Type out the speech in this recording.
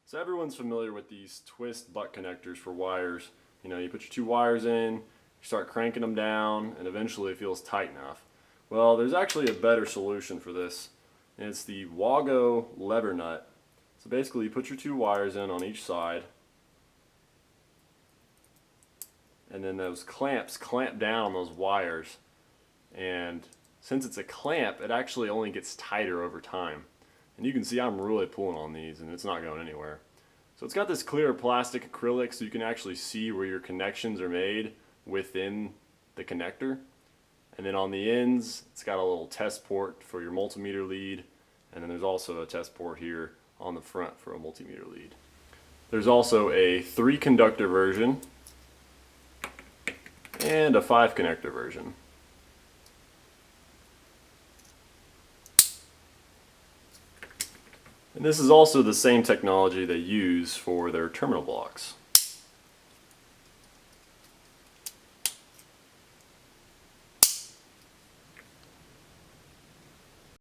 So everyone's familiar with these twist butt connectors for wires. You know, you put your two wires in, you start cranking them down, and eventually it feels tight enough. Well, there's actually a better solution for this, and it's the Wago Lever Nut. So basically you put your two wires in on each side, and then those clamps clamp down those wires, and since it's a clamp, it actually only gets tighter over time. And you can see I'm really pulling on these and it's not going anywhere. So it's got this clear plastic acrylic so you can actually see where your connections are made within the connector. And then on the ends, it's got a little test port for your multimeter lead, and then there's also a test port here on the front for a multimeter lead. There's also a 3 conductor version and a 5 connector version. And this is also the same technology they use for their terminal blocks.